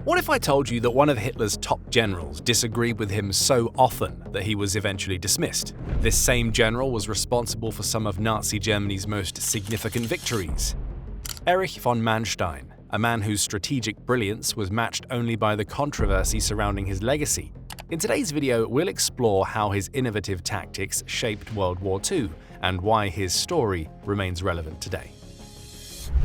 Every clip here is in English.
What if I told you that one of Hitler's top generals disagreed with him so often that he was eventually dismissed? This same general was responsible for some of Nazi Germany's most significant victories. Erich von Manstein, a man whose strategic brilliance was matched only by the controversy surrounding his legacy. In today's video, we'll explore how his innovative tactics shaped World War II and why his story remains relevant today.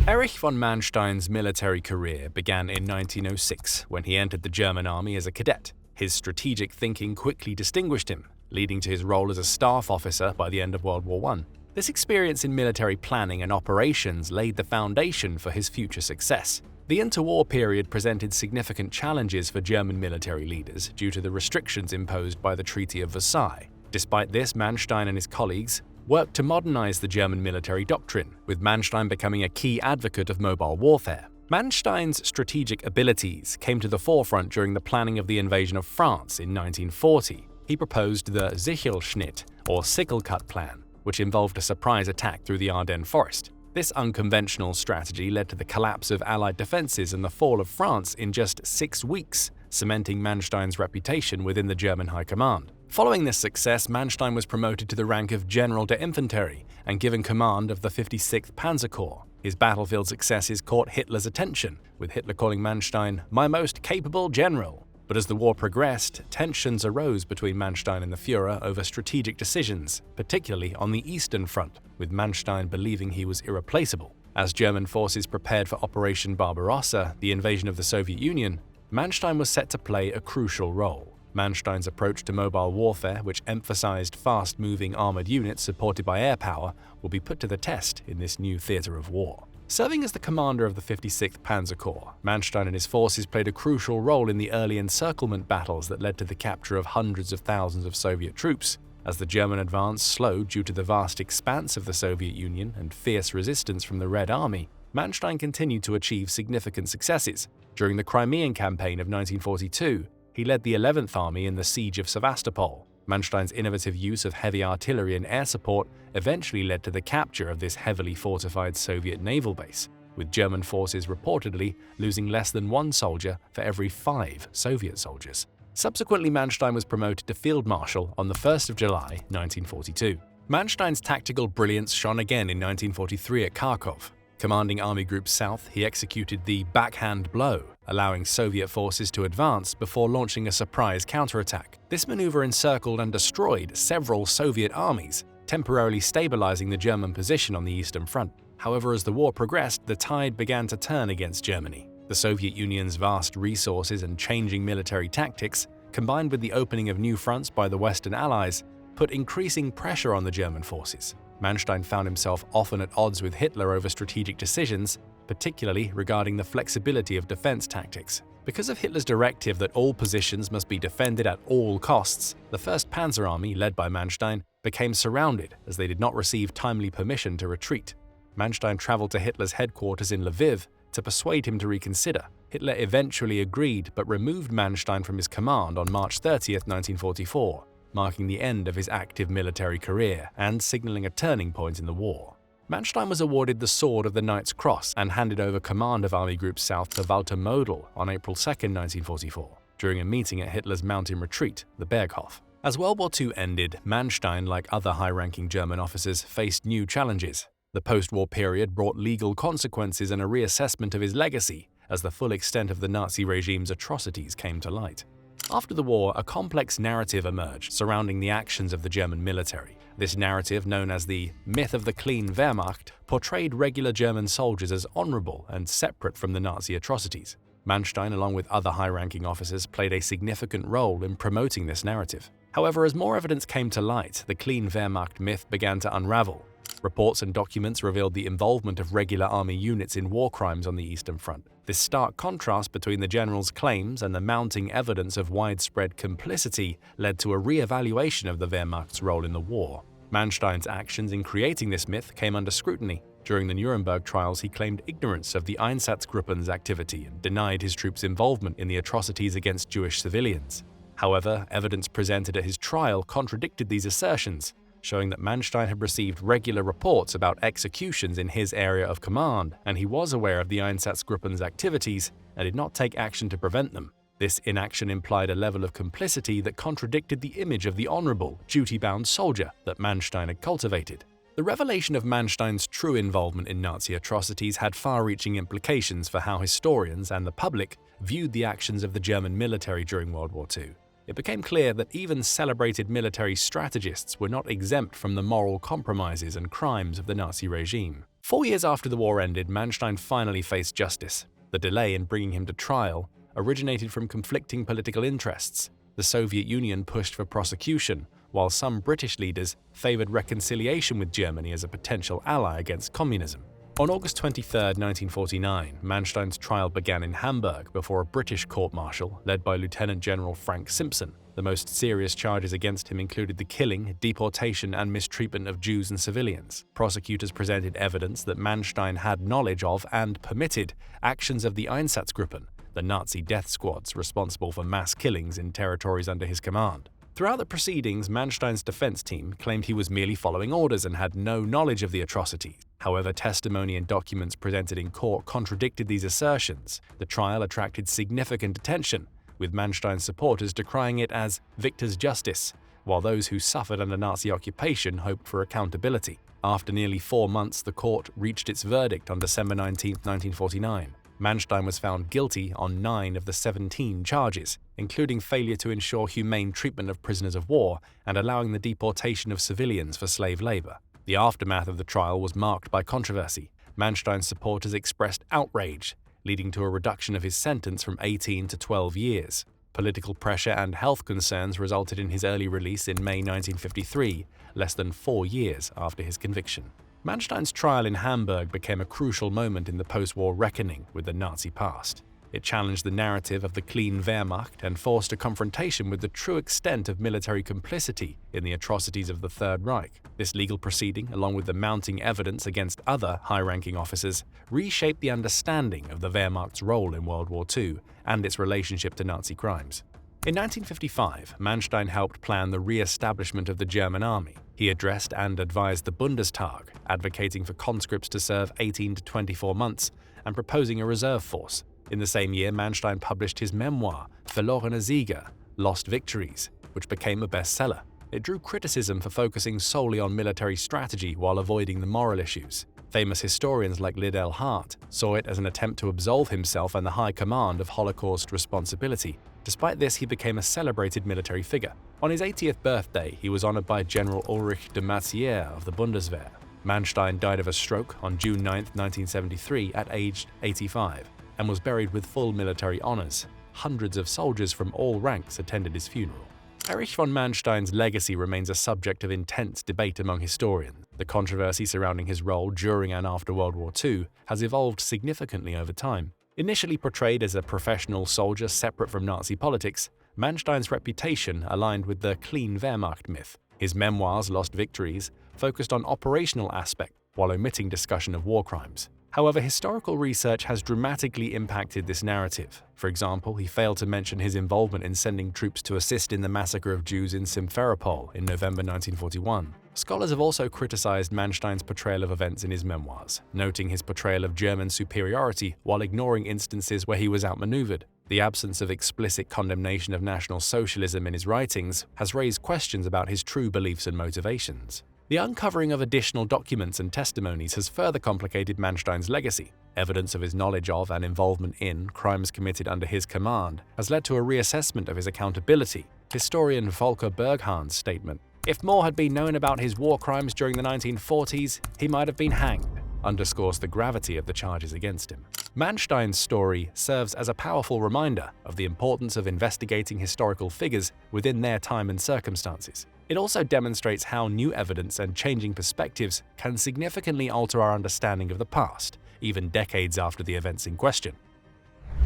Erich von Manstein's military career began in 1906 when he entered the German army as a cadet. His strategic thinking quickly distinguished him, leading to his role as a staff officer by the end of World War I. This experience in military planning and operations laid the foundation for his future success. The interwar period presented significant challenges for German military leaders due to the restrictions imposed by the Treaty of Versailles. Despite this, Manstein and his colleagues worked to modernize the German military doctrine, with Manstein becoming a key advocate of mobile warfare. Manstein's strategic abilities came to the forefront during the planning of the invasion of France in 1940. He proposed the Sichelschnitt, or sickle cut plan, which involved a surprise attack through the Ardennes forest. This unconventional strategy led to the collapse of Allied defenses and the fall of France in just 6 weeks, cementing Manstein's reputation within the German High Command. Following this success, Manstein was promoted to the rank of General der Infanterie and given command of the 56th Panzer Corps. His battlefield successes caught Hitler's attention, with Hitler calling Manstein "my most capable general." But as the war progressed, tensions arose between Manstein and the Führer over strategic decisions, particularly on the Eastern Front, with Manstein believing he was irreplaceable. As German forces prepared for Operation Barbarossa, the invasion of the Soviet Union, Manstein was set to play a crucial role. Manstein's approach to mobile warfare, which emphasized fast-moving armored units supported by air power, will be put to the test in this new theater of war. Serving as the commander of the 56th Panzer Corps, Manstein and his forces played a crucial role in the early encirclement battles that led to the capture of hundreds of thousands of Soviet troops. As the German advance slowed due to the vast expanse of the Soviet Union and fierce resistance from the Red Army, Manstein continued to achieve significant successes. During the Crimean Campaign of 1942, he led the 11th Army in the Siege of Sevastopol. Manstein's innovative use of heavy artillery and air support eventually led to the capture of this heavily fortified Soviet naval base, with German forces reportedly losing less than 1 soldier for every 5 Soviet soldiers. Subsequently, Manstein was promoted to Field Marshal on the 1st of July, 1942. Manstein's tactical brilliance shone again in 1943 at Kharkov. Commanding Army Group South, he executed the backhand blow, allowing Soviet forces to advance before launching a surprise counterattack. This maneuver encircled and destroyed several Soviet armies, temporarily stabilizing the German position on the Eastern Front. However, as the war progressed, the tide began to turn against Germany. The Soviet Union's vast resources and changing military tactics, combined with the opening of new fronts by the Western Allies, put increasing pressure on the German forces. Manstein found himself often at odds with Hitler over strategic decisions, particularly regarding the flexibility of defense tactics. Because of Hitler's directive that all positions must be defended at all costs, the 1st Panzer Army, led by Manstein, became surrounded as they did not receive timely permission to retreat. Manstein traveled to Hitler's headquarters in Lviv to persuade him to reconsider. Hitler eventually agreed but removed Manstein from his command on March 30, 1944. Marking the end of his active military career and signaling a turning point in the war. Manstein was awarded the Sword of the Knight's Cross and handed over command of Army Group South to Walter Model on April 2, 1944, during a meeting at Hitler's mountain retreat, the Berghof. As World War II ended, Manstein, like other high-ranking German officers, faced new challenges. The post-war period brought legal consequences and a reassessment of his legacy as the full extent of the Nazi regime's atrocities came to light. After the war, a complex narrative emerged surrounding the actions of the German military. This narrative, known as the myth of the clean Wehrmacht, portrayed regular German soldiers as honorable and separate from the Nazi atrocities. Manstein, along with other high-ranking officers, played a significant role in promoting this narrative. However, as more evidence came to light, the clean Wehrmacht myth began to unravel. Reports and documents revealed the involvement of regular army units in war crimes on the Eastern Front. This stark contrast between the general's claims and the mounting evidence of widespread complicity led to a re-evaluation of the Wehrmacht's role in the war. Manstein's actions in creating this myth came under scrutiny. During the Nuremberg trials, he claimed ignorance of the Einsatzgruppen's activity and denied his troops' involvement in the atrocities against Jewish civilians. However, evidence presented at his trial contradicted these assertions. showing that Manstein had received regular reports about executions in his area of command, and he was aware of the Einsatzgruppen's activities and did not take action to prevent them. This inaction implied a level of complicity that contradicted the image of the honorable, duty-bound soldier that Manstein had cultivated. The revelation of Manstein's true involvement in Nazi atrocities had far-reaching implications for how historians and the public viewed the actions of the German military during World War II. It became clear that even celebrated military strategists were not exempt from the moral compromises and crimes of the Nazi regime. 4 years after the war ended, Manstein finally faced justice. The delay in bringing him to trial originated from conflicting political interests. The Soviet Union pushed for prosecution, while some British leaders favored reconciliation with Germany as a potential ally against communism. On August 23, 1949, Manstein's trial began in Hamburg before a British court-martial led by Lieutenant General Frank Simpson. The most serious charges against him included the killing, deportation, and mistreatment of Jews and civilians. Prosecutors presented evidence that Manstein had knowledge of and permitted actions of the Einsatzgruppen, the Nazi death squads responsible for mass killings in territories under his command. Throughout the proceedings, Manstein's defense team claimed he was merely following orders and had no knowledge of the atrocities. However, testimony and documents presented in court contradicted these assertions. The trial attracted significant attention, with Manstein's supporters decrying it as victor's justice, while those who suffered under Nazi occupation hoped for accountability. After nearly 4 months, the court reached its verdict on December 19, 1949. Manstein was found guilty on 9 of the 17 charges, including failure to ensure humane treatment of prisoners of war and allowing the deportation of civilians for slave labor. The aftermath of the trial was marked by controversy. Manstein's supporters expressed outrage, leading to a reduction of his sentence from 18 to 12 years. Political pressure and health concerns resulted in his early release in May 1953, less than 4 years after his conviction. Manstein's trial in Hamburg became a crucial moment in the post-war reckoning with the Nazi past. It challenged the narrative of the clean Wehrmacht and forced a confrontation with the true extent of military complicity in the atrocities of the Third Reich. This legal proceeding, along with the mounting evidence against other high-ranking officers, reshaped the understanding of the Wehrmacht's role in World War II and its relationship to Nazi crimes. In 1955, Manstein helped plan the re-establishment of the German army. He addressed and advised the Bundestag, advocating for conscripts to serve 18 to 24 months and proposing a reserve force. In the same year, Manstein published his memoir, Verlorene Siege, Lost Victories, which became a bestseller. It drew criticism for focusing solely on military strategy while avoiding the moral issues. Famous historians like Liddell Hart saw it as an attempt to absolve himself and the high command of Holocaust responsibility. Despite this, he became a celebrated military figure. On his 80th birthday, he was honored by General Ulrich de Massière of the Bundeswehr. Manstein died of a stroke on June 9, 1973, at age 85, and was buried with full military honors. Hundreds of soldiers from all ranks attended his funeral. Erich von Manstein's legacy remains a subject of intense debate among historians. The controversy surrounding his role during and after World War II has evolved significantly over time. Initially portrayed as a professional soldier separate from Nazi politics, Manstein's reputation aligned with the clean Wehrmacht myth. His memoirs, Lost Victories, focused on operational aspects while omitting discussion of war crimes. However, historical research has dramatically impacted this narrative. For example, he failed to mention his involvement in sending troops to assist in the massacre of Jews in Simferopol in November 1941. Scholars have also criticized Manstein's portrayal of events in his memoirs, noting his portrayal of German superiority while ignoring instances where he was outmaneuvered. The absence of explicit condemnation of National Socialism in his writings has raised questions about his true beliefs and motivations. The uncovering of additional documents and testimonies has further complicated Manstein's legacy. Evidence of his knowledge of and involvement in crimes committed under his command has led to a reassessment of his accountability. Historian Volker Berghahn's statement, "If more had been known about his war crimes during the 1940s, he might have been hanged," underscores the gravity of the charges against him. Manstein's story serves as a powerful reminder of the importance of investigating historical figures within their time and circumstances. It also demonstrates how new evidence and changing perspectives can significantly alter our understanding of the past, even decades after the events in question.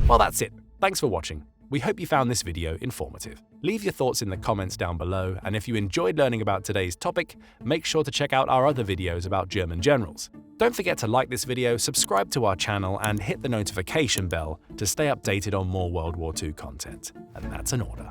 Well, that's it. Thanks for watching. We hope you found this video informative. Leave your thoughts in the comments down below, and if you enjoyed learning about today's topic, make sure to check out our other videos about German generals. Don't forget to like this video, subscribe to our channel, and hit the notification bell to stay updated on more World War II content. And that's an order.